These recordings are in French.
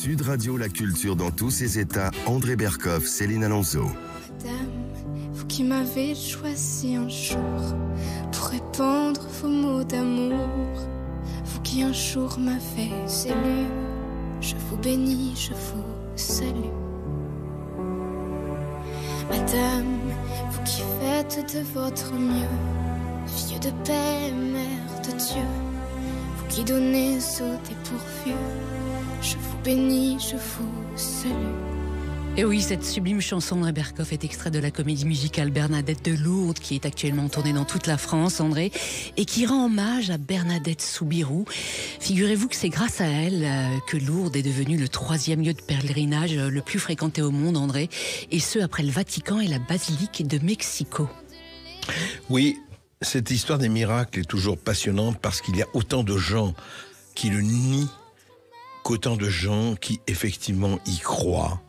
Sud Radio, la culture dans tous ses états. André Berkoff, Céline Alonso. Madame, vous qui m'avez choisi un jour pour répandre vos mots d'amour, vous qui un jour m'avez élu, je vous bénis, je vous salue. Madame, vous qui faites de votre mieux, fille de paix, mère de Dieu, vous qui donnez au dépourvu, je vous bénis, je vous salue. Et oui, cette sublime chanson d'André Berkoff est extrait de la comédie musicale Bernadette de Lourdes, qui est actuellement tournée dans toute la France, André, et qui rend hommage à Bernadette Soubirous. Figurez-vous que c'est grâce à elle que Lourdes est devenue le 3e lieu de pèlerinage le plus fréquenté au monde, André, et ce après le Vatican et la basilique de Mexico. Oui, cette histoire des miracles est toujours passionnante parce qu'il y a autant de gens qui le nient qu'autant de gens qui effectivement y croient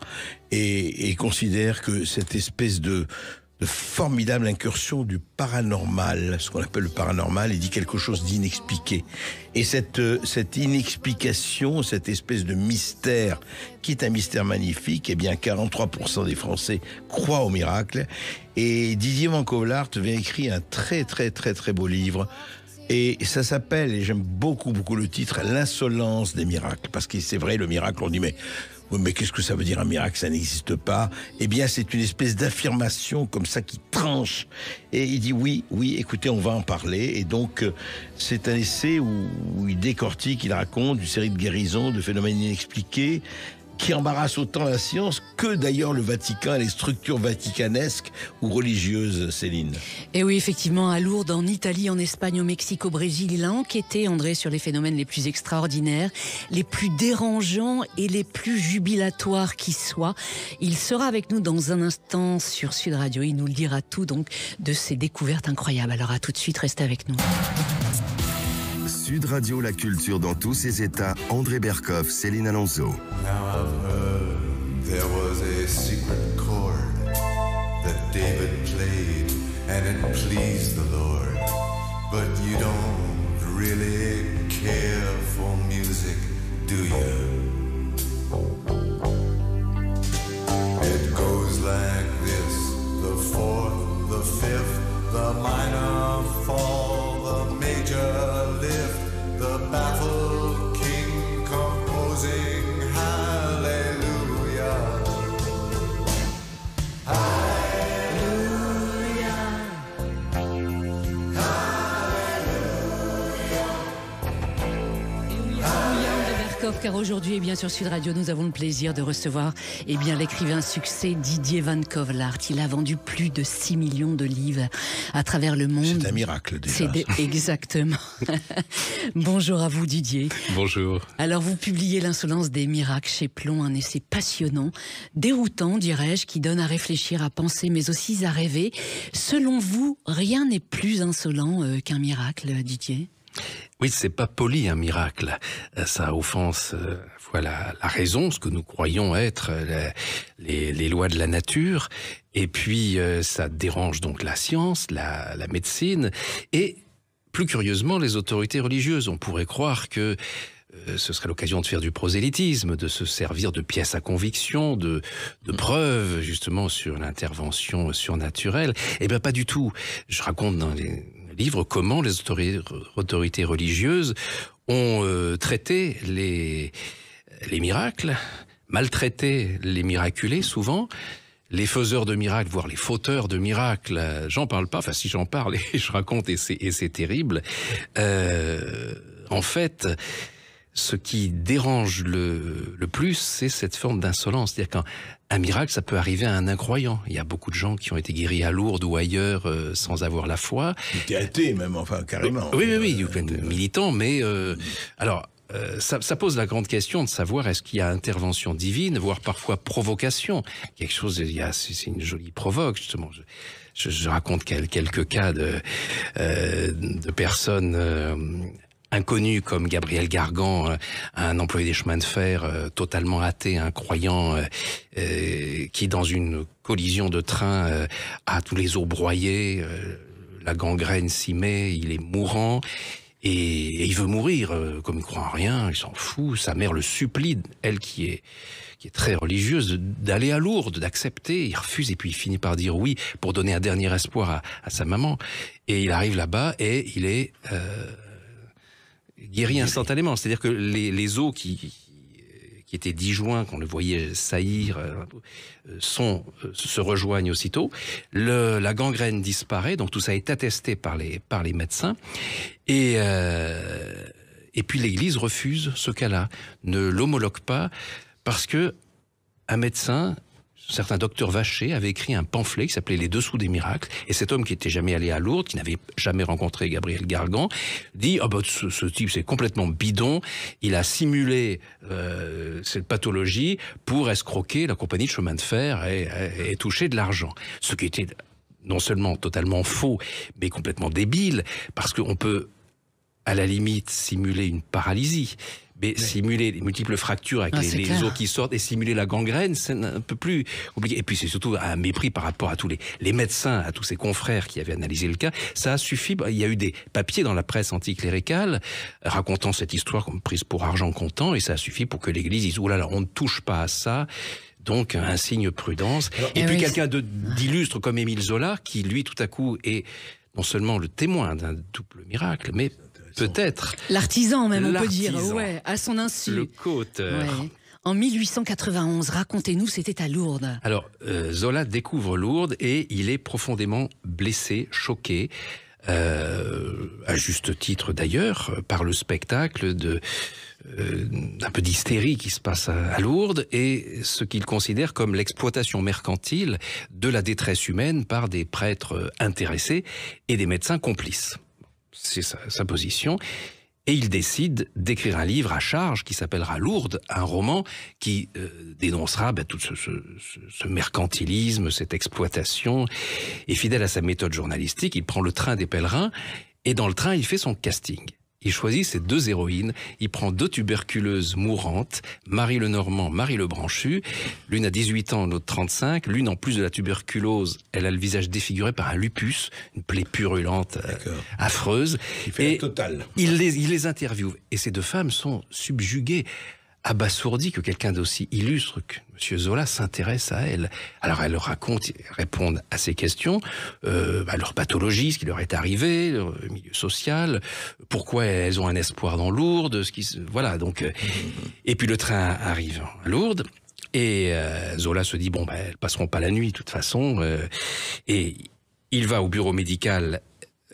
et considèrent que cette espèce de formidable incursion du paranormal, ce qu'on appelle le paranormal, il dit quelque chose d'inexpliqué. Et cette inexplication, cette espèce de mystère, qui est un mystère magnifique, eh bien 43% des Français croient au miracle. Et Didier Van Cauwelaert avait écrit un très très très très beau livre. Et ça s'appelle, et j'aime beaucoup le titre, l'insolence des miracles. Parce que c'est vrai, le miracle, on dit, mais qu'est-ce que ça veut dire un miracle? Ça n'existe pas. Eh bien, c'est une espèce d'affirmation comme ça qui tranche. Et il dit, oui, écoutez, on va en parler. Et donc, c'est un essai où il décortique, il raconte une série de guérisons, de phénomènes inexpliqués, qui embarrasse autant la science que d'ailleurs le Vatican et les structures vaticanesques ou religieuses, Céline. Et oui, effectivement, à Lourdes, en Italie, en Espagne, au Mexique, au Brésil, il a enquêté, André, sur les phénomènes les plus extraordinaires, les plus dérangeants et les plus jubilatoires qui soient. Il sera avec nous dans un instant sur Sud Radio. Il nous le dira tout donc de ces découvertes incroyables. Alors à tout de suite, restez avec nous. Sud Radio, la culture dans tous ses états. André Berkoff, Céline Alonso. Now I've heard there was a secret chord that David played and it pleased the Lord. But you don't really care for music, do you? It goes like this: the fourth, the fifth, the minor fall, the major lift, the baffled king composing hallelujah. Car aujourd'hui, bien sur Sud Radio, nous avons le plaisir de recevoir l'écrivain succès Didier Van Cauwelaert. Il a vendu plus de 6 millions de livres à travers le monde. C'est un miracle déjà. Exactement. Bonjour à vous Didier. Bonjour. Alors vous publiez L'insolence des miracles chez Plomb, un essai passionnant, déroutant dirais-je, qui donne à réfléchir, à penser, mais aussi à rêver. Selon vous, rien n'est plus insolent qu'un miracle, Didier ? Oui, c'est pas poli un miracle. Ça offense la raison, ce que nous croyons être les lois de la nature. Et puis ça dérange donc la science, la médecine et plus curieusement les autorités religieuses. On pourrait croire que ce serait l'occasion de faire du prosélytisme, de se servir de pièces à conviction, de preuves justement sur l'intervention surnaturelle. Eh bien pas du tout. Je raconte dans les livre comment les autorités religieuses ont traité les miracles, maltraité les miraculés souvent, les faiseurs de miracles, voire les fauteurs de miracles. J'en parle pas, enfin si j'en parle et je raconte et c'est terrible. En fait, ce qui dérange le plus, c'est cette forme d'insolence. C'est-à-dire qu'un miracle, ça peut arriver à un incroyant. Il y a beaucoup de gens qui ont été guéris à Lourdes ou ailleurs sans avoir la foi. Qui étaient athées même, enfin carrément. Oui, militants, mais ça pose la grande question de savoir est-ce qu'il y a intervention divine, voire parfois provocation. Quelque chose, c'est une jolie provoque justement. Je raconte quelques cas de personnes inconnu comme Gabriel Gargan, un employé des chemins de fer totalement athée, incroyant, qui dans une collision de train a tous les os broyés, la gangrène s'y met, il est mourant. Et il veut mourir, comme il croit en rien, il s'en fout. Sa mère le supplie, elle qui est très religieuse, d'aller à Lourdes, d'accepter. Il refuse et puis il finit par dire oui pour donner un dernier espoir à sa maman. Et il arrive là-bas et il est guéri instantanément. C'est-à-dire que les os qui étaient disjoints, qu'on le voyait saillir, se rejoignent aussitôt. La gangrène disparaît, donc tout ça est attesté par les médecins. Et puis l'Église refuse ce cas-là, ne l'homologue pas, parce que un médecin, un certain docteur Vacher, avait écrit un pamphlet qui s'appelait Les Dessous des miracles, et cet homme qui n'était jamais allé à Lourdes, qui n'avait jamais rencontré Gabriel Gargan, dit ce type c'est complètement bidon, il a simulé cette pathologie pour escroquer la compagnie de chemin de fer et toucher de l'argent. Ce qui était non seulement totalement faux, mais complètement débile, parce qu'on peut à la limite simuler une paralysie. Mais simuler les multiples fractures avec les os qui sortent et simuler la gangrène, c'est un peu plus compliqué. Et puis c'est surtout un mépris par rapport à tous les médecins, à tous ses confrères qui avaient analysé le cas. Ça a suffi. Il y a eu des papiers dans la presse anticléricale racontant cette histoire comme prise pour argent comptant, et ça a suffi pour que l'Église dise « Oh là là, on ne touche pas à ça ». Donc un signe prudence. Et puis quelqu'un d'illustre comme Émile Zola, qui lui tout à coup est non seulement le témoin d'un double miracle, mais peut-être l'artisan même, on peut dire, à son insu. Le co-auteur. Ouais. En 1891, racontez-nous, c'était à Lourdes. Alors, Zola découvre Lourdes et il est profondément blessé, choqué, à juste titre d'ailleurs, par le spectacle d'un peu d'hystérie qui se passe à Lourdes et ce qu'il considère comme l'exploitation mercantile de la détresse humaine par des prêtres intéressés et des médecins complices. C'est sa position. Et il décide d'écrire un livre à charge qui s'appellera Lourdes, un roman qui dénoncera tout ce mercantilisme, cette exploitation. Et fidèle à sa méthode journalistique, il prend le train des pèlerins et dans le train, il fait son casting. Il choisit ses deux héroïnes, il prend deux tuberculeuses mourantes, Marie Lenormand, Marie Lebranchu, l'une a 18 ans, l'autre 35, l'une en plus de la tuberculose, elle a le visage défiguré par un lupus, une plaie purulente, affreuse. Il fait la totale. Il les interviewe, et ces deux femmes sont subjuguées, abasourdies que quelqu'un d'aussi illustre que M. Zola s'intéresse à elles. Alors elles répondent à ces questions, leur pathologie, ce qui leur est arrivé, leur milieu social, pourquoi elles ont un espoir dans Lourdes, voilà. Donc, et puis le train arrive à Lourdes et Zola se dit elles passeront pas la nuit de toute façon, et il va au bureau médical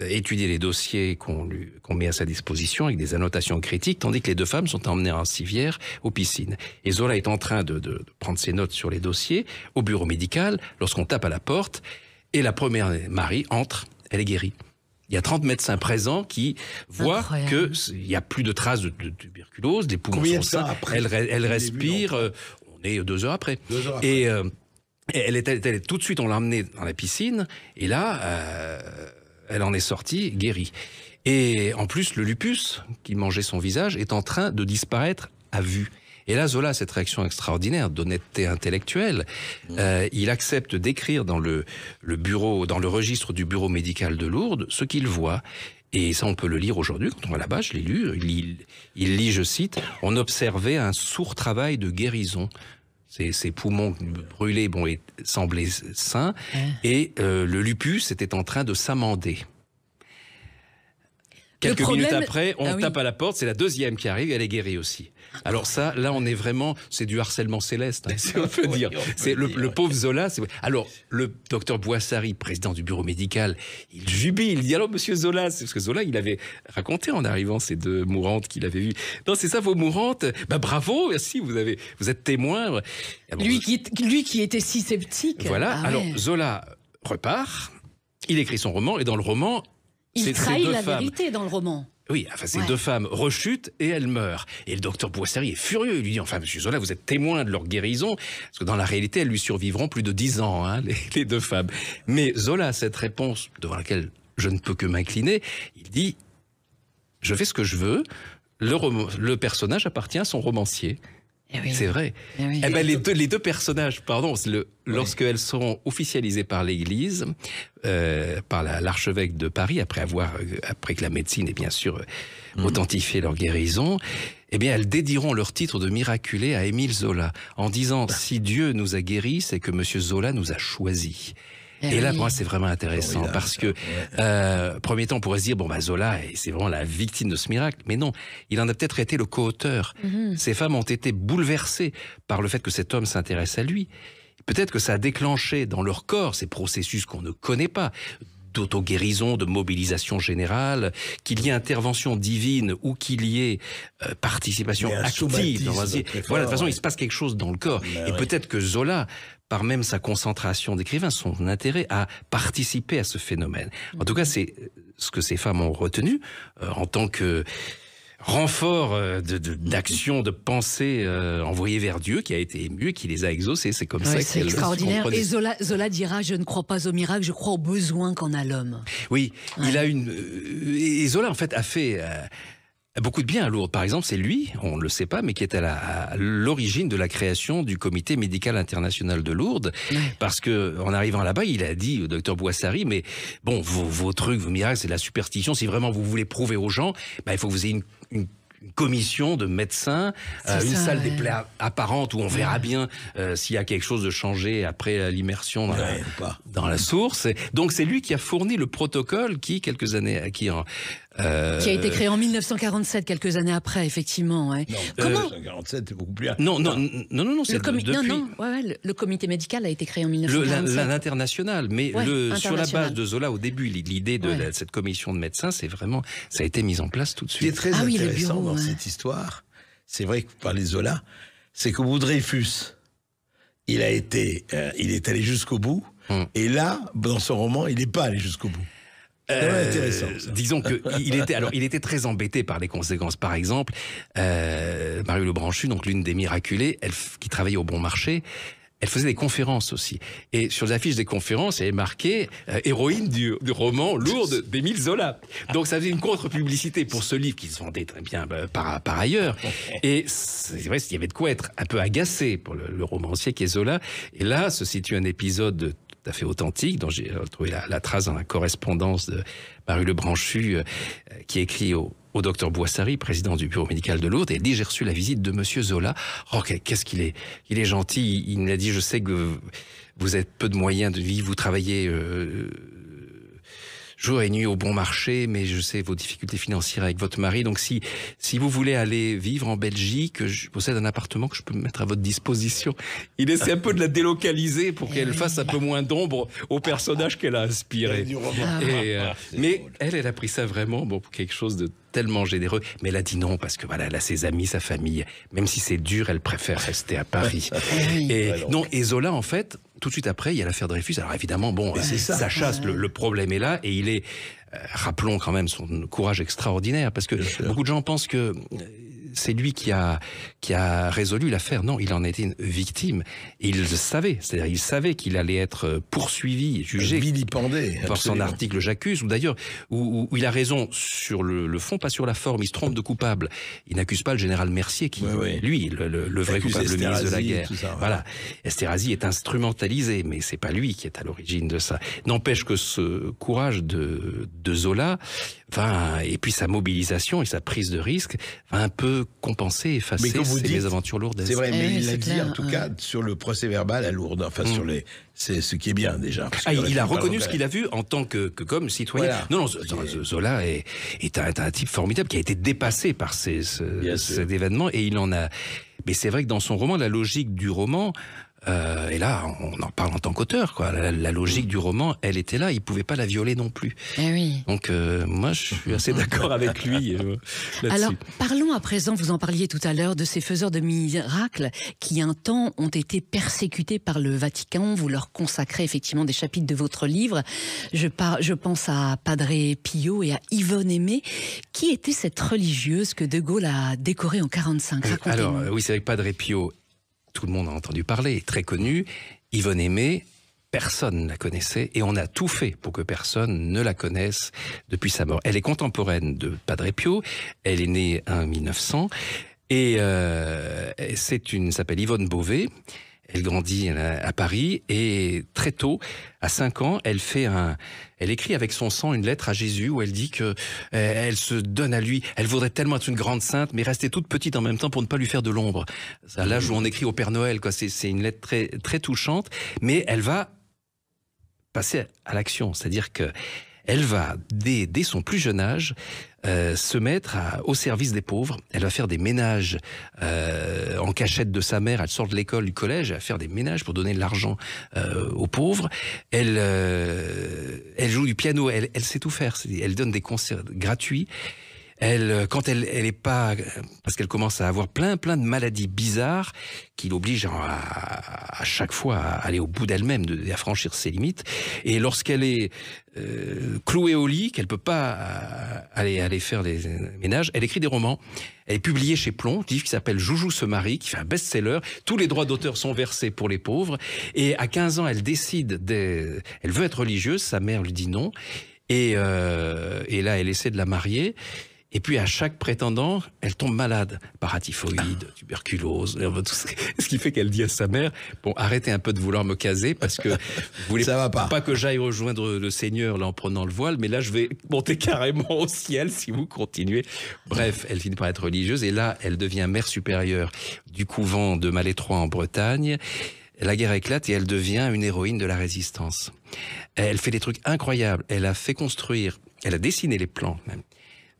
étudier les dossiers qu'on met à sa disposition avec des annotations critiques, tandis que les deux femmes sont emmenées en civière aux piscines. Et Zola est en train de prendre ses notes sur les dossiers au bureau médical lorsqu'on tape à la porte et la première, Marie, entre, elle est guérie. Il y a 30 médecins présents qui voient qu'il n'y a plus de traces de tuberculose, les poumons sont sains, elle respire, on est 2 heures après. 2 heures après. Et elle est tout de suite, on l'a emmenée dans la piscine, et là... elle en est sortie guérie. Et en plus, le lupus qui mangeait son visage est en train de disparaître à vue. Et là, Zola a cette réaction extraordinaire d'honnêteté intellectuelle. Il accepte d'écrire dans le registre du bureau médical de Lourdes ce qu'il voit. Et ça, on peut le lire aujourd'hui. Quand on va là-bas, je l'ai lu. Il lit, je cite, « On observait un sourd travail de guérison. » Ses poumons brûlés semblaient sains, et le lupus était en train de s'amender. Quelques minutes après, on tape à la porte, c'est la deuxième qui arrive, elle est guérie aussi. Alors ça, là, on est vraiment, c'est du harcèlement céleste, si on peut dire. C'est le pauvre Zola. Alors, le docteur Boissary, président du bureau médical, il jubile, il dit, alors, monsieur Zola, c'est parce que Zola, il avait raconté en arrivant ces deux mourantes qu'il avait vues. Non, c'est ça, vos mourantes. Bravo, merci, vous êtes témoin. Alors, lui qui était si sceptique. Voilà. Alors, Zola repart, il écrit son roman, et dans le roman, il trahit la vérité dans le roman. Oui, ces deux femmes rechutent et elles meurent. Et le docteur Boissary est furieux. Il lui dit, monsieur Zola, vous êtes témoin de leur guérison. Parce que dans la réalité, elles lui survivront plus de 10 ans, les deux femmes. Mais Zola a cette réponse devant laquelle je ne peux que m'incliner. Il dit, je fais ce que je veux. Le personnage appartient à son romancier. oui. C'est vrai. Oui. Eh ben, les deux personnages, pardon, lorsqu'elles sont officialisées par l'Église, par l'archevêque de Paris, après que la médecine ait bien sûr authentifié leur guérison, eh bien, elles dédieront leur titre de miraculé à Émile Zola, en disant si Dieu nous a guéris, c'est que Monsieur Zola nous a choisis. Et là, pour moi, c'est vraiment intéressant parce que, premier temps, on pourrait se dire, Zola, c'est vraiment la victime de ce miracle. Mais non, il en a peut-être été le co-auteur. Ces femmes ont été bouleversées par le fait que cet homme s'intéresse à lui. Peut-être que ça a déclenché dans leur corps ces processus qu'on ne connaît pas, d'auto-guérison, de mobilisation générale, qu'il y ait intervention divine ou qu'il y ait participation active. Voilà, de toute façon, il se passe quelque chose dans le corps. Et peut-être que Zola, par même sa concentration d'écrivain, son intérêt à participer à ce phénomène. En tout cas, c'est ce que ces femmes ont retenu en tant que renfort d'action, de pensée envoyée vers Dieu, qui a été ému et qui les a exaucés. C'est comme ça c'est extraordinaire. Et Zola dira, je ne crois pas au miracle, je crois aux besoins qu'en a l'homme. Oui, il a et Zola, en fait, a fait beaucoup de bien à Lourdes. Par exemple, c'est lui, on ne le sait pas, mais qui est à l'origine de la création du Comité médical international de Lourdes. Parce que, en arrivant là-bas, il a dit au docteur Boissari, mais bon, vos trucs, vos miracles, c'est de la superstition. Si vraiment vous voulez prouver aux gens, il faut que vous ayez une commission de médecins, une salle des plaies apparente où on verra bien s'il y a quelque chose de changé après l'immersion dans la source. Donc c'est lui qui a fourni le protocole qui, quelques années, qui a été créé en 1947, quelques années après, effectivement. Ouais. Non, Comment 1947, c'est beaucoup plus. Non, c'est depuis. Le comité médical a été créé en 1947. L'international, mais sur la base de Zola, au début, l'idée de cette commission de médecins, ça a été mis en place tout de suite. Ce qui est très intéressant dans cette histoire, c'est vrai que vous parlez de Zola, c'est qu'au bout de Dreyfus, il est allé jusqu'au bout, et là, dans son roman, il n'est pas allé jusqu'au bout. Intéressant. Disons que il était très embêté par les conséquences. Par exemple, Marie Le Branchu, donc l'une des miraculées, qui travaillait au Bon Marché, elle faisait des conférences aussi. Et sur les affiches des conférences, elle est marquée héroïne du roman Lourdes d'Émile Zola. Donc ça faisait une contre-publicité pour ce livre qui se vendait très bien par ailleurs. Et c'est vrai, il y avait de quoi être un peu agacé pour le romancier qui est Zola. Et là se situe un épisode tout à fait authentique, dont j'ai trouvé la trace dans la correspondance de Marie Le Branchu, qui écrit au docteur Boissari, président du bureau médical de Lourdes, et elle dit, j'ai reçu la visite de monsieur Zola. Oh, qu'est-ce qu'il est, il est gentil. Il m'a dit, je sais que vous avez peu de moyens de vivre, vous travaillez jour et nuit au Bon Marché, mais je sais vos difficultés financières avec votre mari. Donc si vous voulez aller vivre en Belgique, je possède un appartement que je peux mettre à votre disposition. Il essaie un peu de la délocaliser pour qu'elle fasse un peu moins d'ombre au personnage qu'elle a inspiré. Mais elle a pris ça vraiment pour quelque chose de tellement généreux. Mais elle a dit non, parce que voilà, elle a ses amis, sa famille. Même si c'est dur, elle préfère rester à Paris. Et Zola, en fait, tout de suite après, il y a l'affaire Dreyfus. Alors évidemment, ça chasse, le problème est là, et il est, rappelons quand même son courage extraordinaire, parce que beaucoup de gens pensent que c'est lui qui a résolu l'affaire. Non, il en était une victime. Et il le savait. C'est-à-dire, il savait qu'il allait être poursuivi, jugé, vilipendé par son article J'accuse, ou d'ailleurs, où il a raison sur le fond, pas sur la forme. Il se trompe de coupable. Il n'accuse pas le général Mercier, qui, lui, le vrai coupable, le ministre de la guerre. Voilà. Esterhazy est instrumentalisé, mais c'est pas lui qui est à l'origine de ça. N'empêche que ce courage de Zola et puis sa mobilisation et sa prise de risque va un peu compenser, effacer ces mésaventures lourdes. C'est vrai, mais il l'a dit en tout cas sur le procès verbal à Lourdes, c'est ce qui est bien déjà. Il a reconnu ce qu'il a vu en tant que comme citoyen. Voilà. Non, Zola est un type formidable qui a été dépassé par cet événement, et il en a. Mais c'est vrai que dans son roman, la logique du roman, et là, on en parle en tant qu'auteur, quoi. La logique du roman, elle était là. Il pouvait pas la violer non plus. Donc, moi, je suis assez d'accord avec lui là-dessus. Alors, parlons à présent, vous en parliez tout à l'heure, de ces faiseurs de miracles qui, un temps, ont été persécutés par le Vatican. Vous leur consacrez effectivement des chapitres de votre livre. Je pense à Padre Pio et à Yvonne Aimée. Qui était cette religieuse que De Gaulle a décorée en 1945 ? Racontez-nous. Alors, oui, c'est avec Padre Pio. Tout le monde a entendu parler, très connu. Yvonne Aimée, personne ne la connaissait, et on a tout fait pour que personne ne la connaisse depuis sa mort. Elle est contemporaine de Padre Pio, elle est née en 1900, et s'appelle Yvonne Beauvais. Elle grandit à Paris et très tôt, à 5 ans, elle écrit avec son sang une lettre à Jésus où elle dit que elle se donne à lui. Elle voudrait tellement être une grande sainte, mais rester toute petite en même temps pour ne pas lui faire de l'ombre. C'est à l'âge où on écrit au Père Noël, quoi. C'est une lettre très, très touchante, mais elle va passer à l'action. C'est-à-dire que elle va, dès son plus jeune âge, se mettre au service des pauvres. Elle va faire des ménages en cachette de sa mère. Elle sort de l'école, du collège, elle va faire des ménages pour donner de l'argent aux pauvres. Elle joue du piano, elle sait tout faire. Elle donne des concerts gratuits. Quand elle est pas, parce qu'elle commence à avoir plein de maladies bizarres qui l'obligent à chaque fois à aller au bout d'elle-même, à franchir ses limites. Et lorsqu'elle est clouée au lit, qu'elle peut pas aller faire des ménages, elle écrit des romans. Elle est publiée chez Plomb, un livre qui s'appelle Joujou se marie, qui fait un best-seller. Tous les droits d'auteur sont versés pour les pauvres. Et à 15 ans, elle décide elle veut être religieuse. Sa mère lui dit non. Et là, elle essaie de la marier. Et puis, à chaque prétendant, elle tombe malade. Paratyphoïde, tuberculose, ce qui fait qu'elle dit à sa mère, bon, arrêtez un peu de vouloir me caser parce que vous voulez pas que j'aille rejoindre le Seigneur là en prenant le voile, mais là, je vais monter carrément au ciel si vous continuez. Bref, elle finit par être religieuse et là, elle devient mère supérieure du couvent de Malétroit en Bretagne. La guerre éclate et elle devient une héroïne de la résistance. Elle fait des trucs incroyables. Elle a dessiné les plans même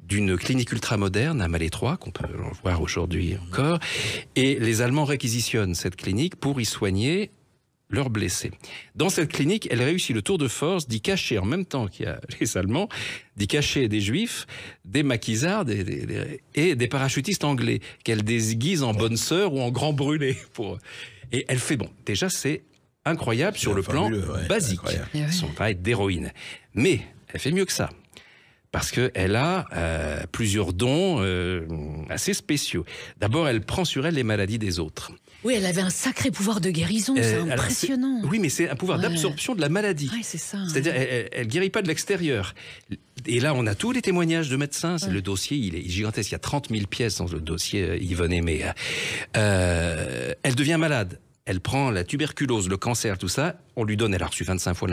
d'une clinique ultramoderne à Malétroit, qu'on peut voir aujourd'hui encore, et les Allemands réquisitionnent cette clinique pour y soigner leurs blessés. Dans cette clinique, elle réussit le tour de force d'y cacher, en même temps qu'il y a les Allemands, d'y cacher des Juifs, des maquisards et des parachutistes anglais, qu'elle déguise en bonne sœur ou en grand brûlé. Et elle fait, déjà c'est incroyable sur le plan basique, son travail d'héroïne. Mais elle fait mieux que ça. Parce qu'elle a plusieurs dons assez spéciaux. D'abord, elle prend sur elle les maladies des autres. Oui, elle avait un sacré pouvoir de guérison, c'est impressionnant. Oui, mais c'est un pouvoir d'absorption de la maladie. Oui, c'est ça. C'est-à-dire, elle guérit pas de l'extérieur. Et là, on a tous les témoignages de médecins. Le dossier, il est gigantesque. Il y a 30 000 pièces dans le dossier Yvonne Aimé. Elle devient malade. Elle prend la tuberculose, le cancer, tout ça. On lui donne, elle a reçu 25 fois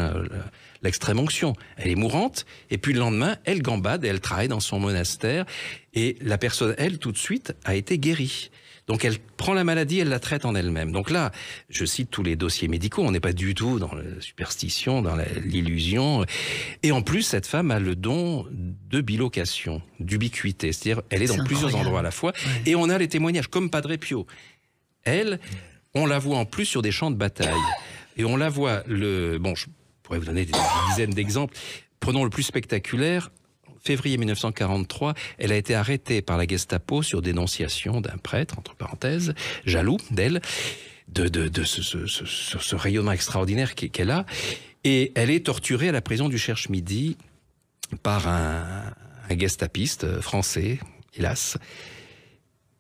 l'extrême onction. Elle est mourante. Et puis le lendemain, elle gambade et elle travaille dans son monastère. Et la personne, elle, tout de suite, a été guérie. Donc elle prend la maladie, elle la traite en elle-même. Donc là, je cite tous les dossiers médicaux. On n'est pas du tout dans la superstition, dans l'illusion. Et en plus, cette femme a le don de bilocation, d'ubiquité. C'est-à-dire, elle est dans plusieurs endroits à la fois. Ouais. Et on a les témoignages, comme Padre Pio. Elle... On la voit en plus sur des champs de bataille. Et on la voit, je pourrais vous donner des dizaines d'exemples. Prenons le plus spectaculaire. Février 1943, elle a été arrêtée par la Gestapo sur dénonciation d'un prêtre, entre parenthèses, jaloux d'elle, de ce rayonnement extraordinaire qu'elle a. Et elle est torturée à la prison du Cherche-Midi par un gestapiste français, hélas.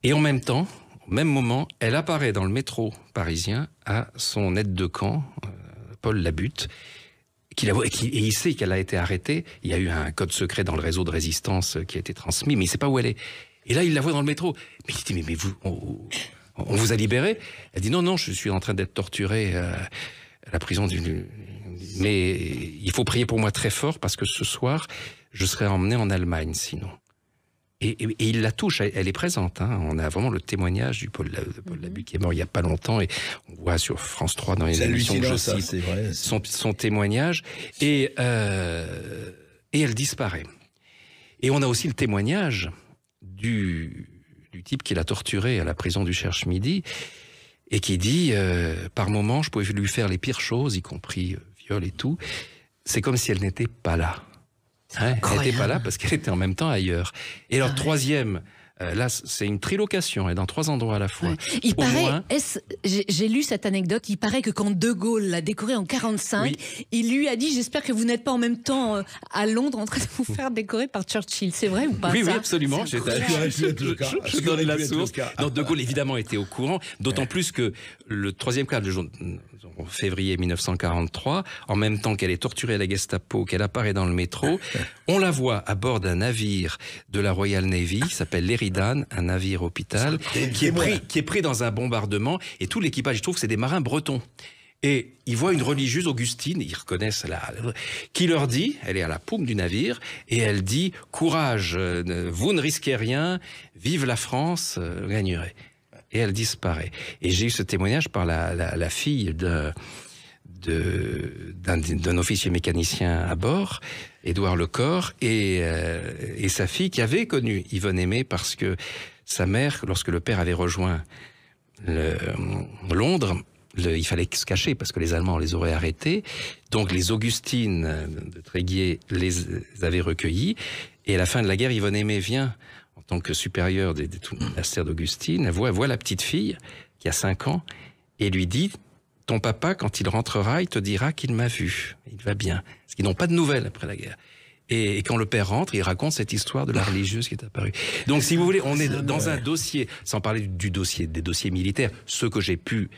Et en même temps, au même moment, elle apparaît dans le métro parisien à son aide de camp, Paul Labutte, et il sait qu'elle a été arrêtée. Il y a eu un code secret dans le réseau de résistance qui a été transmis, mais il ne sait pas où elle est. Et là, il la voit dans le métro. Mais il dit, mais vous, on vous a libéré? Elle dit, non, je suis en train d'être torturée à la prison mais il faut prier pour moi très fort parce que ce soir, je serai emmené en Allemagne sinon. Et il la touche, elle est présente. Hein. On a vraiment le témoignage du Paul Labutte qui est mort il n'y a pas longtemps. Et on voit sur France 3 dans les émissions que je cite c'est vrai, son témoignage. Et elle disparaît. Et on a aussi le témoignage du type qui l'a torturée à la prison du Cherche-Midi et qui dit, par moments, je pouvais lui faire les pires choses, y compris viol et tout. C'est comme si elle n'était pas là. Hein, elle n'était pas là parce qu'elle était en même temps ailleurs. Et alors, troisième, là, c'est une trilocation, elle est dans 3 endroits à la fois. Ouais. Il paraît, j'ai lu cette anecdote, il paraît que quand De Gaulle l'a décoré en 45, il lui a dit, j'espère que vous n'êtes pas en même temps à Londres en train de vous faire décorer par Churchill. C'est vrai ou pas? Oui, absolument. Je donnais la source. Donc, De Gaulle, évidemment, était au courant, d'autant plus que le 3e cas en février 1943, en même temps qu'elle est torturée à la Gestapo, qu'elle apparaît dans le métro, on la voit à bord d'un navire de la Royal Navy, qui s'appelle l'Héritage, Sheridan, un navire hôpital, qui est pris dans un bombardement, et tout l'équipage, je trouve que c'est des marins bretons. Et ils voient une religieuse Augustine, ils reconnaissent qui leur dit, elle est à la paume du navire, et elle dit « Courage, vous ne risquez rien, vive la France, gagnerez ». Et elle disparaît. Et j'ai eu ce témoignage par la fille d'un officier mécanicien à bord, Édouard Lecor, et sa fille qui avait connu Yvonne Aimée parce que sa mère, lorsque le père avait rejoint Londres, il fallait se cacher parce que les Allemands les auraient arrêtés. Donc les Augustines de Tréguier les avaient recueillis. Et à la fin de la guerre, Yvonne Aimée vient en tant que supérieure des tout monastères d'Augustine. Elle voit la petite fille qui a 5 ans et lui dit « Ton papa, quand il rentrera, il te dira qu'il m'a vu. Il va bien. » Parce qu'ils n'ont pas de nouvelles après la guerre. Et quand le père rentre, il raconte cette histoire de la religieuse qui est apparue. Donc, si vous voulez, on est dans un dossier, sans parler des dossiers militaires, ceux que j'ai pu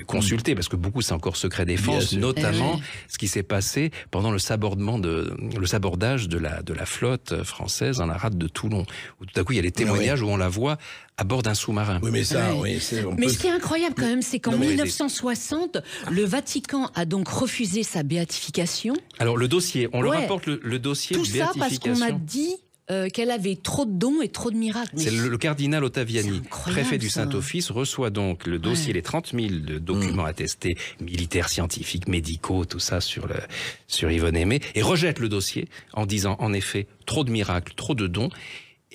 consulter, parce que beaucoup c'est encore secret défense, notamment ce qui s'est passé pendant le sabordage de la flotte française dans la rade de Toulon, où tout à coup il y a les témoignages où on la voit à bord d'un sous-marin. Oui, mais ça, mais ce qui est incroyable quand même, c'est qu'en 1960, le Vatican a donc refusé sa béatification. Alors le dossier, on leur apporte le dossier tout de béatification. Tout ça parce qu'on a dit qu'elle avait trop de dons et trop de miracles. C'est le cardinal Ottaviani, préfet du Saint-Office, reçoit donc le dossier, les 30 000 documents attestés, militaires, scientifiques, médicaux, tout ça sur Yvonne Aimée, et rejette le dossier en disant, en effet, trop de miracles, trop de dons.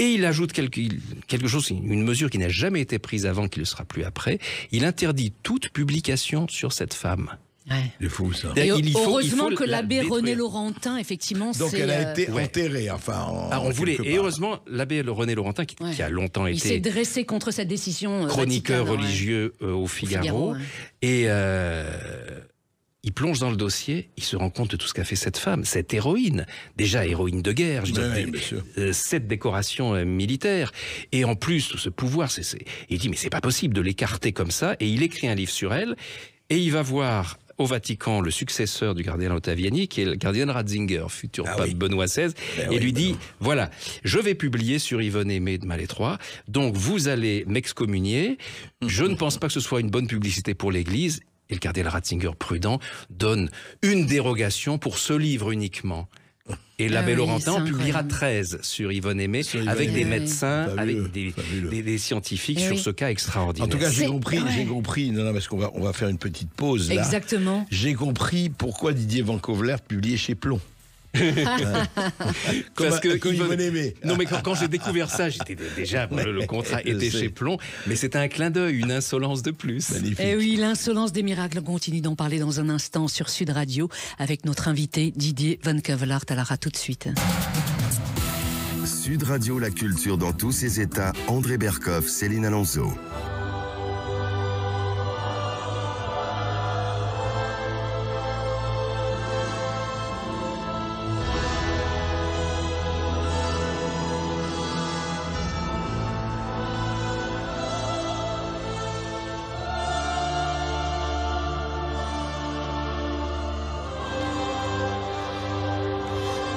Et il ajoute quelque chose, une mesure qui n'a jamais été prise avant, qui ne le sera plus après. Il interdit toute publication sur cette femme. Ouais. C'est fou, ça. Et heureusement que l'abbé René Laurentin, effectivement, donc elle a été enterrée, on voulait. Et heureusement, l'abbé René Laurentin, qui a longtemps été... Il s'est dressé contre cette décision chroniqueur religieux au Figaro. Et... il plonge dans le dossier, il se rend compte de tout ce qu'a fait cette femme, cette héroïne, déjà héroïne de guerre, 7 décorations militaires, et en plus tout ce pouvoir, il dit mais c'est pas possible de l'écarter comme ça, et il écrit un livre sur elle, et il va voir au Vatican le successeur du cardinal Ottaviani, qui est le cardinal Ratzinger, futur pape Benoît XVI, et lui dit, voilà, je vais publier sur Yvonne Aimée de Malétroit, donc vous allez m'excommunier, je ne pense pas que ce soit une bonne publicité pour l'Église. Et le cardinal Ratzinger, prudent, donne une dérogation pour ce livre uniquement. Et l'abbé Laurentin en publiera 13 sur Yvonne Aimée, avec des médecins, avec des scientifiques sur ce cas extraordinaire. En tout cas, j'ai compris, non, parce qu'on va faire une petite pause là. Exactement. J'ai compris pourquoi Didier Van Cauwelaert publiait chez Plomb. Parce que Yvonne Aimée. Non, mais quand j'ai découvert ça, j'étais déjà le contrat était chez Plomb, mais c'était un clin d'œil, une insolence de plus. Magnifique. Et oui, l'insolence des miracles. On continue d'en parler dans un instant sur Sud Radio avec notre invité Didier Van Cauwelaert. Alors à tout de suite. Sud Radio, la culture dans tous ses états. André Berkoff, Céline Alonso.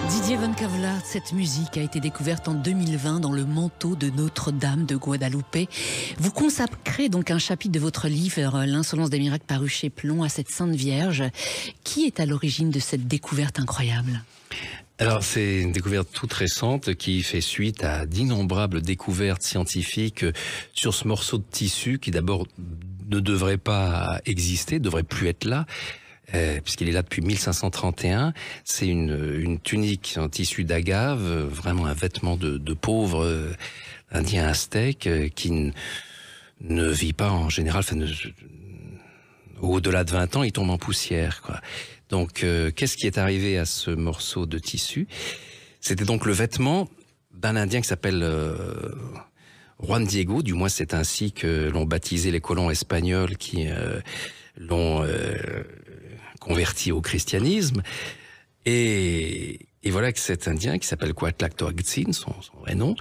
Didier Van Cauwelaert, cette musique a été découverte en 2020 dans le manteau de Notre-Dame de Guadalupe. Vous consacrez donc un chapitre de votre livre, L'insolence des miracles, paru chez Plomb, à cette Sainte Vierge. Qui est à l'origine de cette découverte incroyable ? Alors, c'est une découverte toute récente qui fait suite à d'innombrables découvertes scientifiques sur ce morceau de tissu qui d'abord ne devrait pas exister, ne devrait plus être là. Puisqu'il est là depuis 1531, c'est une tunique en tissu d'agave, vraiment un vêtement de pauvres indiens aztèques qui ne vit pas en général, au-delà de 20 ans, il tombe en poussière, quoi. Donc, qu'est-ce qui est arrivé à ce morceau de tissu ? C'était donc le vêtement d'un Indien qui s'appelle Juan Diego, du moins c'est ainsi que l'ont baptisé les colons espagnols qui l'ont converti au christianisme. Et voilà que cet Indien, qui s'appelle Coatlac-Toaxin, son vrai nom,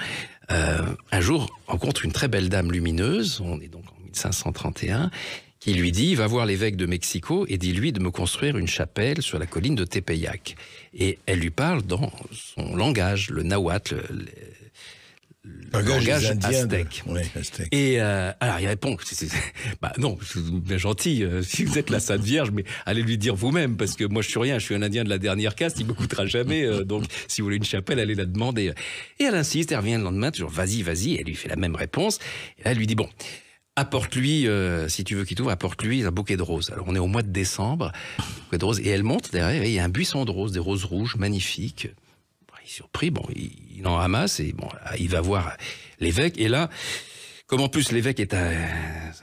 un jour rencontre une très belle dame lumineuse, on est donc en 1531, qui lui dit, va voir l'évêque de Mexico et dis-lui de me construire une chapelle sur la colline de Tepeyac. Et elle lui parle dans son langage, le nahuatl, langage aztèque. Ouais, aztèque. Et alors il répond, bah non, c'est bien gentil, si vous êtes la Sainte Vierge, mais allez lui dire vous-même, parce que moi je suis rien, je suis un Indien de la dernière caste, il me coûtera jamais, donc si vous voulez une chapelle, allez la demander. Et elle insiste, elle revient le lendemain, toujours vas-y, elle lui fait la même réponse, et là elle lui dit bon, apporte-lui, si tu veux qu'il t'ouvre, apporte-lui un bouquet de roses. Alors on est au mois de décembre, bouquet de roses, et elle monte derrière, et il y a un buisson de roses, des roses rouges, magnifiques. Il est surpris, bon, il en ramasse, et bon, il va voir l'évêque, et là, comme en plus l'évêque est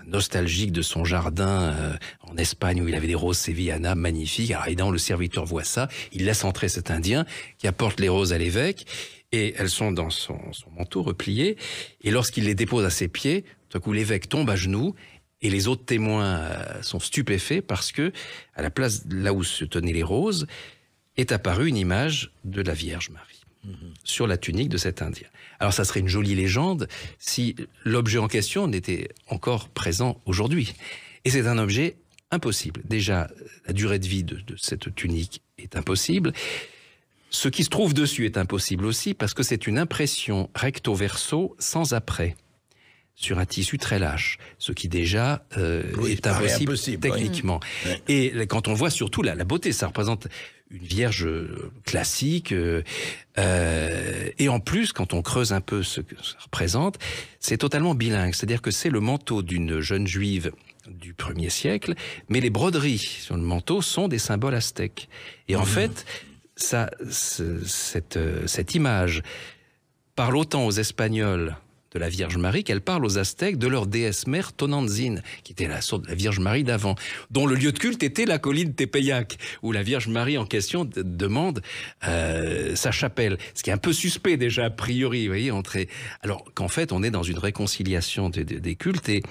nostalgique de son jardin en Espagne où il avait des roses Sevillana magnifiques, alors évidemment le serviteur voit ça, il laisse entrer cet Indien qui apporte les roses à l'évêque, et elles sont dans son manteau replié, et lorsqu'il les dépose à ses pieds, tout à coup l'évêque tombe à genoux, et les autres témoins sont stupéfaits parce que à la place là où se tenaient les roses est apparue une image de la Vierge Marie sur la tunique de cet Indien. Alors ça serait une jolie légende si l'objet en question n'était encore présent aujourd'hui. Et c'est un objet impossible. Déjà, la durée de vie de cette tunique est impossible. Ce qui se trouve dessus est impossible aussi parce que c'est une impression recto-verso sans apprêt sur un tissu très lâche, ce qui déjà est impossible techniquement. Oui. Et quand on voit surtout la beauté, ça représente une vierge classique, et en plus, quand on creuse un peu ce que ça représente, c'est totalement bilingue, c'est-à-dire que c'est le manteau d'une jeune juive du 1er siècle, mais les broderies sur le manteau sont des symboles aztèques. Et en fait, cette image parle autant aux Espagnols de la Vierge Marie qu'elle parle aux Aztèques de leur déesse mère Tonantzin, qui était la sorte de la Vierge Marie d'avant, dont le lieu de culte était la colline Tepeyac, où la Vierge Marie en question demande sa chapelle. Ce qui est un peu suspect déjà a priori, vous voyez, alors qu'en fait on est dans une réconciliation des cultes, et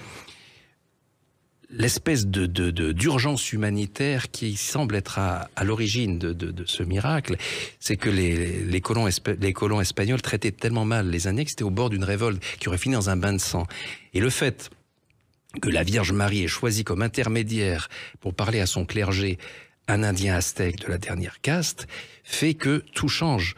l'espèce d'urgence humanitaire qui semble être à l'origine de ce miracle, c'est que les colons espagnols traitaient tellement mal les Indiens que c'était au bord d'une révolte qui aurait fini dans un bain de sang. Et le fait que la Vierge Marie ait choisi comme intermédiaire pour parler à son clergé un Indien aztèque de la dernière caste fait que tout change.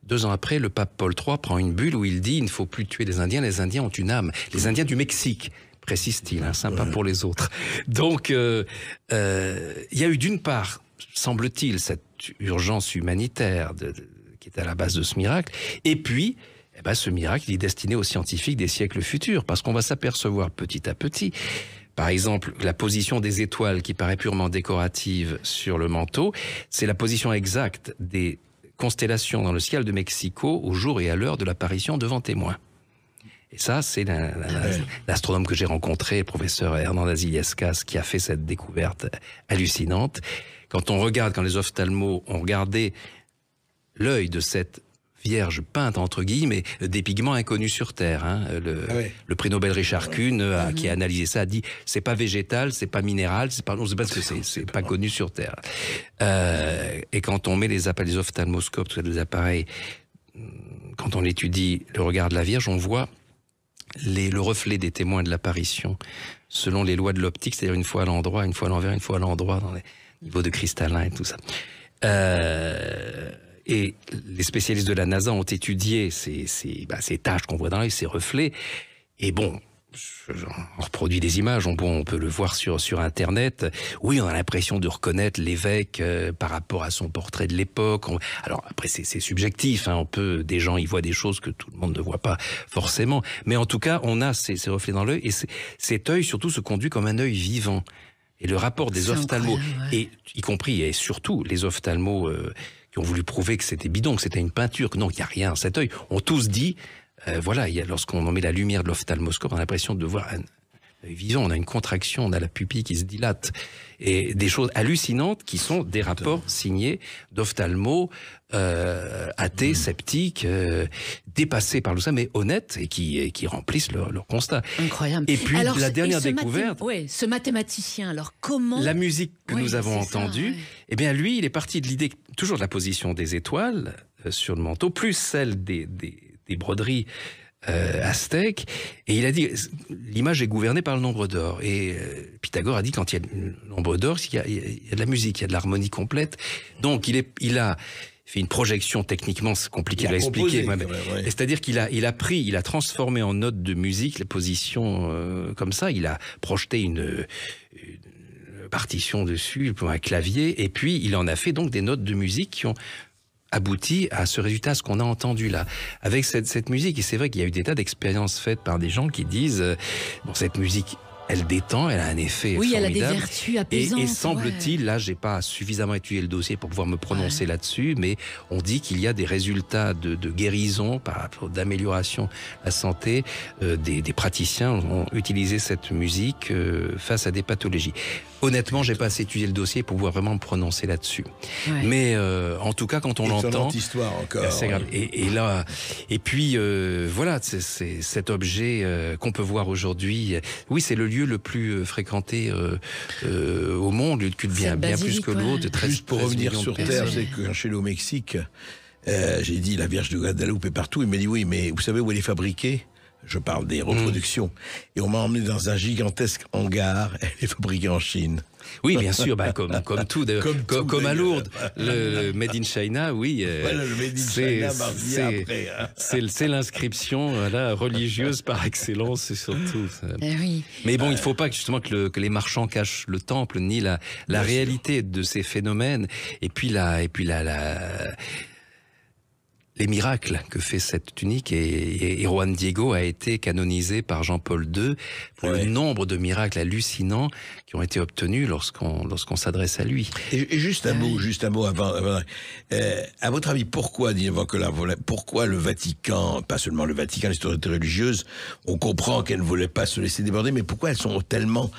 2 ans après, le pape Paul III prend une bulle où il dit « Il ne faut plus tuer les Indiens ont une âme. » Les Indiens du Mexique, précise-t-il, sympa pour les autres. Donc, il y a eu d'une part, semble-t-il, cette urgence humanitaire qui est à la base de ce miracle, et puis, ce miracle il est destiné aux scientifiques des siècles futurs, parce qu'on va s'apercevoir petit à petit, par exemple, la position des étoiles qui paraît purement décorative sur le manteau, c'est la position exacte des constellations dans le ciel de Mexico au jour et à l'heure de l'apparition devant témoins. Et ça, c'est l'astronome que j'ai rencontré, le professeur Hernandez Illescas, qui a fait cette découverte hallucinante. Quand les ophtalmos ont regardé l'œil de cette Vierge peinte, entre guillemets, des pigments inconnus sur Terre. Le prix Nobel Richard Kuhn, qui a analysé ça, a dit c'est pas végétal, c'est pas minéral, on sait pas ce que c'est pas connu sur Terre. Et quand on met les ophtalmoscopes, tous les appareils, quand on étudie le regard de la Vierge, on voit le reflet des témoins de l'apparition selon les lois de l'optique, c'est-à-dire une fois à l'endroit, une fois à l'envers, une fois à l'endroit, dans les niveaux de cristallin et tout ça. Et les spécialistes de la NASA ont étudié ces taches qu'on voit dans l'œil, ces reflets, et bon, on reproduit des images, on peut le voir sur Internet. Oui, on a l'impression de reconnaître l'évêque par rapport à son portrait de l'époque. Alors après, c'est subjectif. Des gens y voient des choses que tout le monde ne voit pas forcément. Mais en tout cas, on a ces reflets dans l'œil, et cet œil surtout se conduit comme un œil vivant. Et le rapport des ophtalmos, et y compris et surtout les ophtalmos qui ont voulu prouver que c'était bidon, que c'était une peinture, que non, il n'y a rien dans cet œil, ont tous dit. Lorsqu'on en met la lumière de l'ophtalmoscope, on a l'impression de voir un œil vivant, on a une contraction, on a la pupille qui se dilate, et des choses hallucinantes qui sont des rapports signés d'ophtalmos athées, sceptiques, dépassés par tout ça, mais honnêtes, et qui remplissent leur constat. Incroyable. Et puis la dernière découverte... ce mathématicien, alors comment... La musique que nous avons entendue, eh bien lui, il est parti de l'idée, toujours de la position des étoiles sur le manteau, plus celle des broderies aztèques, et il a dit l'image est gouvernée par le nombre d'or, et Pythagore a dit quand il y a le nombre d'or, il y a de la musique, il y a de l'harmonie complète, donc il a fait une projection, techniquement c'est compliqué de l'expliquer. C'est-à-dire qu'il a transformé en notes de musique les positions comme ça, il a projeté une partition dessus, un clavier, et puis il en a fait donc des notes de musique qui ont abouti à ce résultat, ce qu'on a entendu là, avec cette musique. Et c'est vrai qu'il y a eu des tas d'expériences faites par des gens qui disent bon, cette musique, elle détend, elle a un effet formidable. Elle a des vertus apaisantes. Et semble-t-il, là, j'ai pas suffisamment étudié le dossier pour pouvoir me prononcer là-dessus, mais on dit qu'il y a des résultats de guérison, d'amélioration de la santé. Des praticiens ont utilisé cette musique face à des pathologies. Honnêtement, j'ai pas assez étudié le dossier pour pouvoir vraiment me prononcer là-dessus. Ouais. Mais en tout cas, quand on l'entend, histoire encore. C'est grave. Et là, et puis voilà, c'est cet objet qu'on peut voir aujourd'hui. Oui, c'est le lieu le plus fréquenté au monde, le culte bien plus que l'autre. Juste pour revenir sur Terre, c'est que quand je suis allé au Mexique, j'ai dit la Vierge de Guadeloupe est partout. Il m'a dit oui, mais vous savez où elle est fabriquée? Je parle des reproductions. Et on m'a emmené dans un gigantesque hangar. Elle est fabriquée en Chine. Oui, bien sûr, comme tout, comme à Lourdes, le Made in China, oui. Voilà, le Made in China, mardi après. Hein. C'est l'inscription religieuse par excellence, et surtout. Oui. Mais bon, il ne faut pas justement que les marchands cachent le temple, ni la réalité de ces phénomènes, et puis les miracles que fait cette tunique, et Juan Diego a été canonisé par Jean-Paul II pour le nombre de miracles hallucinants qui ont été obtenus lorsqu'on s'adresse à lui. Et juste un mot avant. À votre avis, pourquoi le Vatican, pas seulement le Vatican, les autorités religieuses, on comprend qu'elles ne voulaient pas se laisser déborder, mais pourquoi elles sont tellement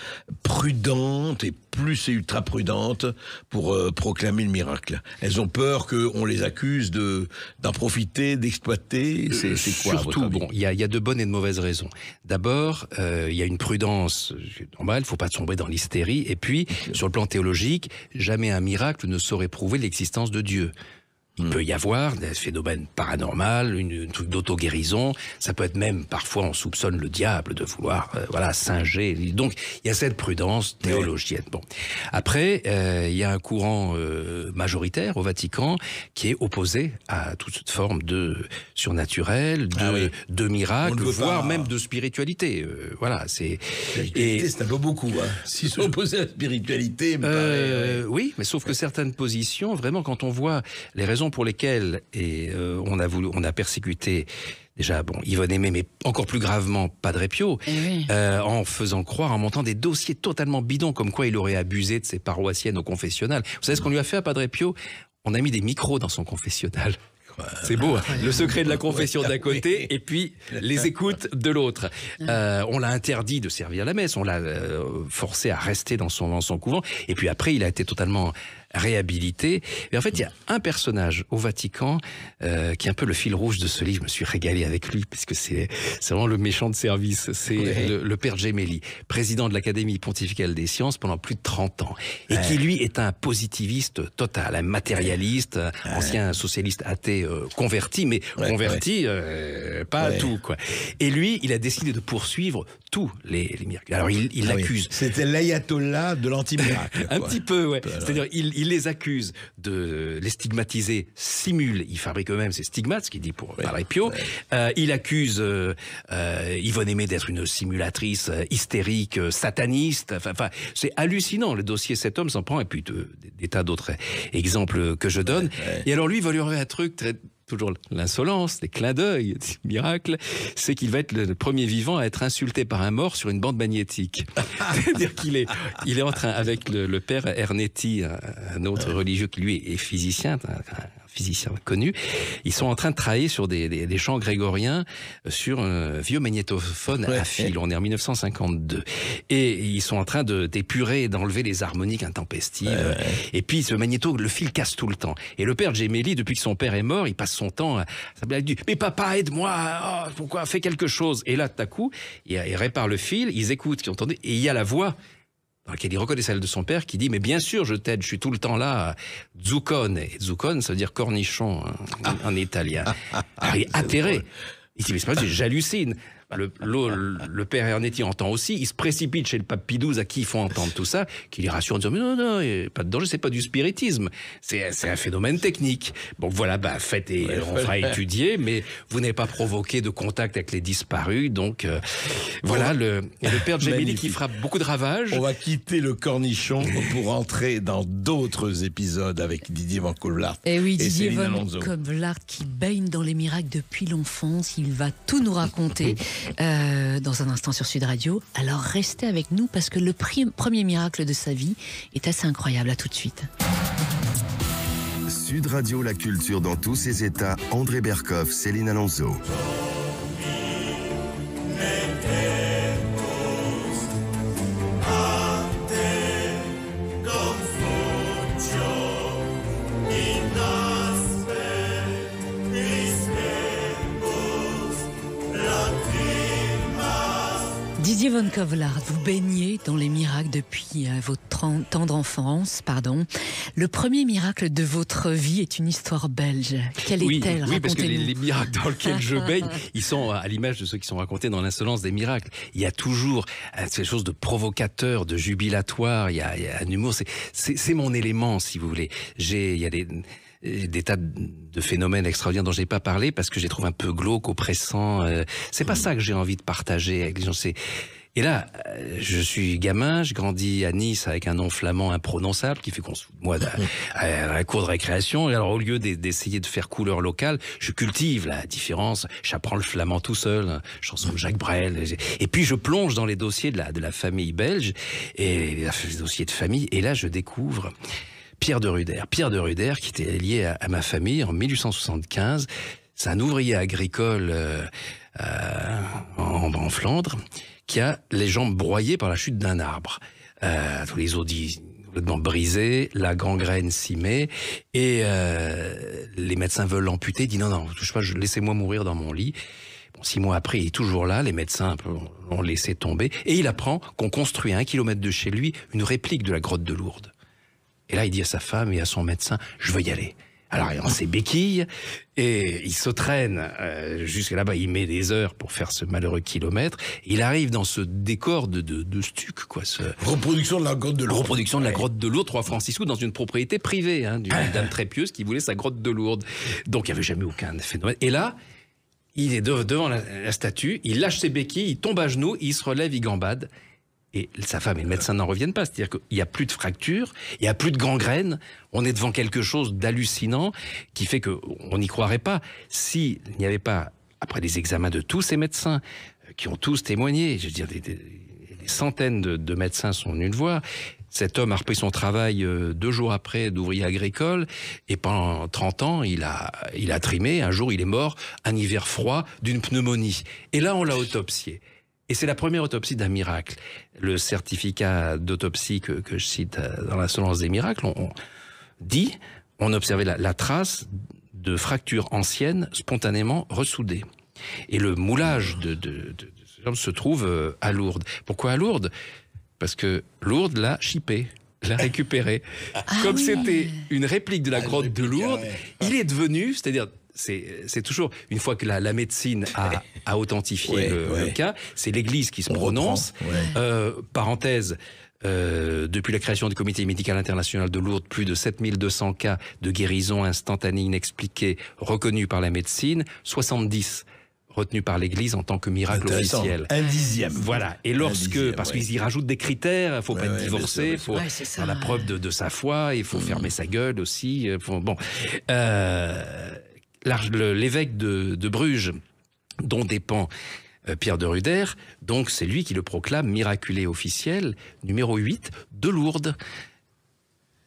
prudentes, et plus et ultra prudentes, pour proclamer le miracle? Elles ont peur qu'on les accuse d'en profiter, d'exploiter. C'est quoi? Surtout, bon, il y a de bonnes et de mauvaises raisons. D'abord, il y a une prudence normale, il ne faut pas tomber dans l'hystérie. Et puis, sur le plan théologique, jamais un miracle ne saurait prouver l'existence de Dieu. Il peut y avoir des phénomènes paranormaux, une truc d'auto-guérison. Ça peut être même, parfois, on soupçonne le diable de vouloir, singer. Donc, il y a cette prudence théologienne. Bon. Après, il y a un courant majoritaire au Vatican qui est opposé à toute forme de surnaturel, de miracle, voire même de spiritualité. C'est un peu beaucoup. Hein. S'ils sont opposés à la spiritualité, oui, mais sauf que certaines positions, vraiment, quand on voit les raisons pour lesquelles on a persécuté déjà Yvonne Aimée, mais encore plus gravement Padre Pio, en faisant croire, en montant des dossiers totalement bidons, comme quoi il aurait abusé de ses paroissiennes au confessionnal. Vous savez ce qu'on lui a fait à Padre Pio? On a mis des micros dans son confessionnal. C'est beau, hein. Le secret de la confession d'un côté et puis les écoutes de l'autre. On l'a interdit de servir la messe, on l'a forcé à rester dans son couvent, et puis après il a été totalement réhabilité. Et en fait, il y a un personnage au Vatican qui est un peu le fil rouge de ce livre. Je me suis régalé avec lui, puisque c'est vraiment le méchant de service. C'est le père Gemelli, président de l'Académie pontificale des sciences pendant plus de 30 ans, et qui, lui, est un positiviste total, un matérialiste, ancien socialiste athée converti, mais converti pas à tout, quoi. Et lui, il a décidé de poursuivre tous les miracles. Alors, il l'accuse. C'était l'ayatollah de l'anti-miracle. Un petit peu, ouais. C'est-à-dire, il les accuse de les stigmatiser, simule, il fabrique eux-mêmes ces stigmates, ce qu'il dit pour Padre Pio. Il accuse Yvonne Aimée d'être une simulatrice hystérique, sataniste. Enfin, c'est hallucinant, le dossier Cet homme s'en prend, et puis des tas d'autres exemples que je donne. Et alors lui, il va lui arriver un truc toujours l'insolence, les clins d'œil, des miracles, c'est qu'il va être le premier vivant à être insulté par un mort sur une bande magnétique. C'est-à-dire qu'il est en train, avec le père Ernetti, un autre religieux qui lui est physicien, un physicien connu, ils sont en train de travailler sur des chants grégoriens sur un vieux magnétophone à fil. On est en 1952. Et ils sont en train d'épurer et d'enlever les harmoniques intempestives. Et puis ce magnéto, le fil casse tout le temps. Et le père Gemelli, depuis que son père est mort, il passe son temps à dire « Mais papa, aide-moi, pourquoi, fais quelque chose ?» Et là, tout à coup, il répare le fil, ils écoutent ce qu'ils entendent, et il y a la voix dans laquelle il reconnaît celle de son père qui dit « Mais bien sûr, je t'aide, je suis tout le temps là. » Zuccone. Et zuccone, ça veut dire cornichon en italien. Alors, il est atterré. Il dit « Mais c'est pas vrai, j'hallucine. » Le père Ernetti entend aussi, il se précipite chez le pape Pie XII à qui il faut entendre tout ça, qui les rassure en disant mais non, il n'y a pas de danger, c'est pas du spiritisme, c'est un phénomène technique. Bon voilà, faites et on fera étudier, mais vous n'avez pas provoqué de contact avec les disparus, donc voilà le père Gemelli qui fera beaucoup de ravages. On va quitter le cornichon pour entrer dans d'autres épisodes avec Didier Van Cauwelaert. Et oui, Didier Céline Van Alonso. Cauwelaert qui baigne dans les miracles depuis l'enfance. Il va tout nous raconter dans un instant sur Sud Radio. Alors restez avec nous parce que le premier miracle de sa vie est assez incroyable. À tout de suite. Sud Radio, la culture dans tous ses états. André Berkoff, Céline Alonso. Didier Van Cauwelaert, vous baignez dans les miracles depuis votre tendre enfance, pardon. Le premier miracle de votre vie est une histoire belge. Quelle est-elle ? Oui, parce que Racontez-nous. les miracles dans lesquels je baigne, ils sont à l'image de ceux qui sont racontés dans l'Insolence des miracles. Il y a toujours quelque chose de provocateur, de jubilatoire, il y a un humour, c'est mon élément, si vous voulez. Il y a des tas de phénomènes extraordinaires dont j'ai pas parlé parce que je les trouve un peu glauques, oppressants. C'est pas ça que j'ai envie de partager avec les gens. Et là, je suis gamin, je grandis à Nice avec un nom flamand imprononçable qui fait qu'on se fout de moi à la cour de récréation. Et alors, au lieu d'essayer de faire couleur locale, je cultive la différence. J'apprends le flamand tout seul, chanson de Jacques Brel. Et puis, je plonge dans les dossiers de la famille belge et les dossiers de famille. Et là, je découvre Pierre de Ruder. Pierre de Ruder, qui était lié à ma famille en 1875. C'est un ouvrier agricole en Flandre qui a les jambes broyées par la chute d'un arbre. Tous les os complètement brisés, la gangrène s'y met, et les médecins veulent l'amputer. Il dit non, touche pas, laissez-moi mourir dans mon lit. Bon, 6 mois après, il est toujours là, les médecins l'ont laissé tomber, et il apprend qu'on construit à 1 kilomètre de chez lui une réplique de la grotte de Lourdes. Et là, il dit à sa femme et à son médecin, je veux y aller. Alors, il a ses béquilles, et il se traîne jusqu'à là-bas, il met des heures pour faire ce malheureux kilomètre. Il arrive dans ce décor de stuc, quoi. Reproduction de la grotte de Lourdes. Reproduction de la grotte de Lourdes, 3 francs 6 sous, dans une propriété privée, d'une dame très pieuse qui voulait sa grotte de Lourdes. Donc, il n'y avait jamais aucun phénomène. Et là, il est devant la statue, il lâche ses béquilles, il tombe à genoux, il se relève, il gambade. Et sa femme et le médecin n'en reviennent pas. C'est-à-dire qu'il n'y a plus de fractures, il n'y a plus de gangrène. On est devant quelque chose d'hallucinant qui fait qu'on n'y croirait pas. S'il n'y avait pas, après les examens de tous ces médecins, qui ont tous témoigné, je veux dire, des centaines de médecins sont venus le voir, cet homme a repris son travail 2 jours après d'ouvrier agricole, et pendant 30 ans, il a trimé. Un jour, il est mort, un hiver froid, d'une pneumonie. Et là, on l'a autopsié. Et c'est la première autopsie d'un miracle. Le certificat d'autopsie que je cite dans l'Insolence des miracles, on observait la trace de fractures anciennes spontanément ressoudées. Et le moulage de ce homme se trouve à Lourdes. Pourquoi à Lourdes ? Parce que Lourdes l'a chippé, l'a récupéré. Comme c'était une réplique de la grotte de Lourdes, il est devenu, c'est-à-dire... C'est toujours, une fois que la médecine a authentifié le cas, c'est l'Église qui se prononce. Parenthèse, depuis la création du Comité médical international de Lourdes, plus de 7200 cas de guérison instantanée inexpliquée reconnus par la médecine, 70 retenus par l'Église en tant que miracle officiel. 1/10. Voilà. Et parce qu'ils y rajoutent des critères, il faut pas être divorcé, il faut faire la preuve de sa foi, il faut fermer sa gueule aussi. L'évêque de Bruges, dont dépend Pierre de Ruder, donc c'est lui qui le proclame miraculé officiel, numéro 8 de Lourdes.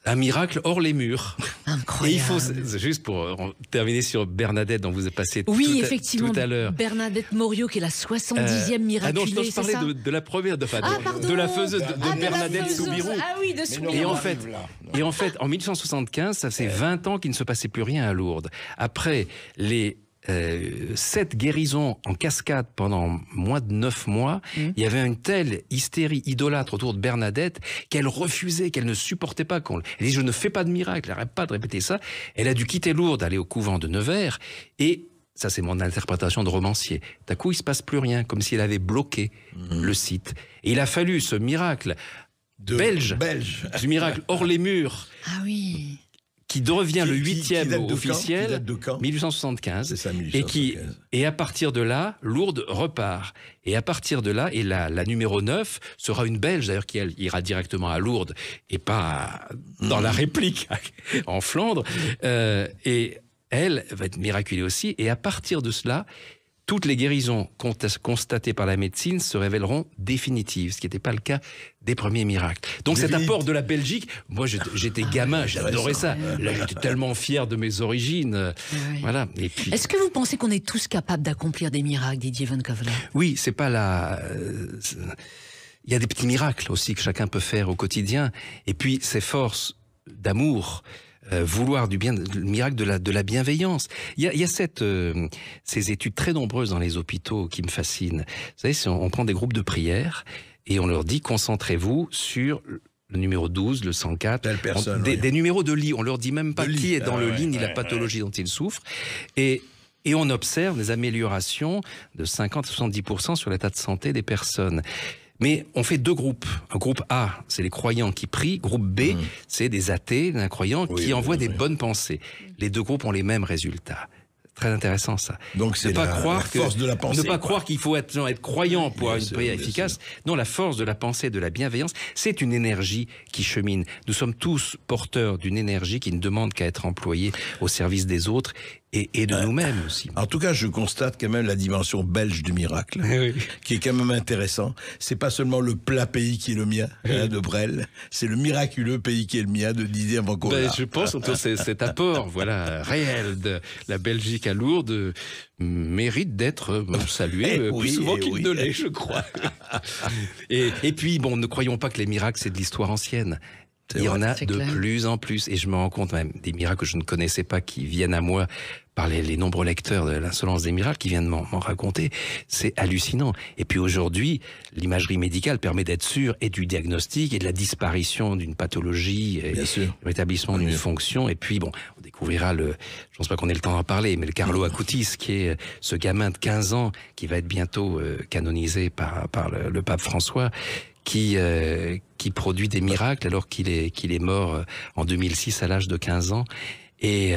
Un miracle hors les murs. Incroyable. Et il faut, juste pour terminer sur Bernadette, dont vous avez passé effectivement, tout à l'heure. Bernadette Morio, qui est la 70e miraculée, non, je parlais de la première, de la faiseuse de Bernadette Soubirous. Ah oui, de Soubirous. Et en fait, en 1875, ça fait 20 ans qu'il ne se passait plus rien à Lourdes. Après les 7 guérisons en cascade pendant moins de 9 mois, il y avait une telle hystérie idolâtre autour de Bernadette qu'elle refusait, qu'elle ne supportait pas. Elle dit, je ne fais pas de miracle, elle n'arrête pas de répéter ça. Elle a dû quitter Lourdes, aller au couvent de Nevers, et Ça, c'est mon interprétation de romancier. D'un coup, il se passe plus rien, comme s'il avait bloqué le site. Et il a fallu ce miracle belge, ce miracle hors les murs, Ah oui. qui devient le Qui 8e date de officiel, quand? Qui date de quand? 1875. C'est ça, 1875. Et à partir de là, Lourdes repart. Et à partir de là, et la numéro 9 sera une Belge, d'ailleurs, qui elle, ira directement à Lourdes, et pas dans la réplique en Flandre. Et elle va être miraculée aussi. Et à partir de cela, toutes les guérisons constatées par la médecine se révéleront définitives, ce qui n'était pas le cas des premiers miracles. Donc cet apport de la Belgique, moi j'étais gamin, j'adorais ça. Là, j'étais tellement fier de mes origines. Oui. Voilà. Et puis, Est-ce que vous pensez qu'on est tous capables d'accomplir des miracles, Didier Van Kevelaert? oui, c'est pas la... Il y a des petits miracles aussi que chacun peut faire au quotidien. Et puis ces forces d'amour, vouloir du bien, le miracle de la bienveillance. Il y a ces études très nombreuses dans les hôpitaux qui me fascinent. Vous savez, si on prend des groupes de prière et on leur dit concentrez-vous sur le numéro 12, le 104, Telle personne, des numéros de lit. On leur dit même pas qui est dans le lit ni la pathologie dont il souffre. Et on observe des améliorations de 50 à 70% sur l'état de santé des personnes. Mais on fait deux groupes. Un groupe A, c'est les croyants qui prient. Groupe B, c'est des athées, des incroyants qui envoient des bonnes pensées. Les deux groupes ont les mêmes résultats. Très intéressant ça. Donc c'est la force de la pensée. Ne pas croire qu'il faut être croyant pour avoir une prière efficace. Non, la force de la pensée, de la bienveillance, c'est une énergie qui chemine. Nous sommes tous porteurs d'une énergie qui ne demande qu'à être employée au service des autres et de nous-mêmes aussi. En tout cas, je constate quand même la dimension belge du miracle, qui est quand même intéressant. C'est pas seulement le plat pays qui est le mien, de Brel, c'est le miraculeux pays qui est le mien de Didier Van Kevelaert. Je pense que cet apport, réel de la Belgique à Lourdes mérite d'être salué plus souvent qu'il ne l'est, je crois. et puis, bon, ne croyons pas que les miracles, c'est de l'histoire ancienne. Il y en a de plus en plus, et je me rends compte même des miracles que je ne connaissais pas qui viennent à moi par les nombreux lecteurs de l'Insolence des miracles qui viennent m'en raconter. C'est hallucinant. Et puis aujourd'hui, l'imagerie médicale permet d'être sûr et du diagnostic et de la disparition d'une pathologie, et le rétablissement d'une fonction. Et puis bon, on découvrira je pense pas qu'on ait le temps d'en parler, mais le Carlo Acutis, qui est ce gamin de 15 ans qui va être bientôt canonisé par le pape François, qui produit des miracles alors qu'il est mort en 2006 à l'âge de 15 ans. Et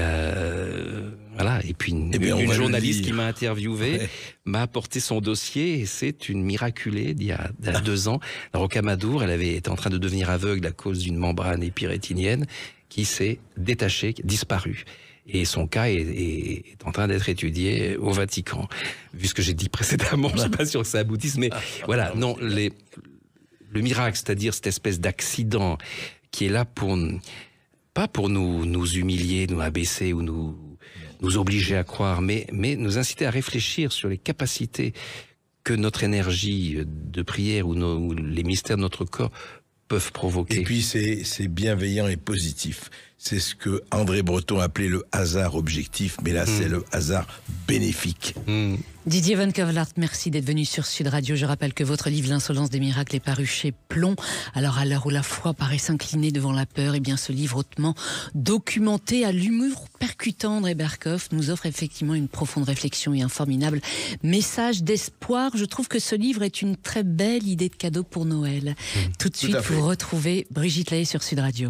voilà. Et puis une journaliste qui m'a interviewé m'a apporté son dossier, et c'est une miraculée d'il y a 2 ans. La Rocamadour, elle avait été en train de devenir aveugle à cause d'une membrane épirétinienne qui s'est détachée, disparue. Et son cas est en train d'être étudié au Vatican. Vu ce que j'ai dit précédemment, je suis pas sûr que ça aboutisse, mais voilà. Non, le miracle, c'est-à-dire cette espèce d'accident qui est là pas pour nous humilier, nous abaisser ou nous obliger à croire, mais nous inciter à réfléchir sur les capacités que notre énergie de prière ou les mystères de notre corps peuvent provoquer. Et puis c'est bienveillant et positif. C'est ce que André Breton appelait le hasard objectif, mais là c'est le hasard bénéfique. Didier Van Kevelaert, merci d'être venu sur Sud Radio. Je rappelle que votre livre L'Insolence des miracles est paru chez Plomb. Alors à l'heure où la foi paraît s'incliner devant la peur, eh bien ce livre hautement documenté à l'humour percutant André Berkoff nous offre effectivement une profonde réflexion et un formidable message d'espoir. Je trouve que ce livre est une très belle idée de cadeau pour Noël. Tout de suite, vous retrouvez Brigitte Lahaie sur Sud Radio.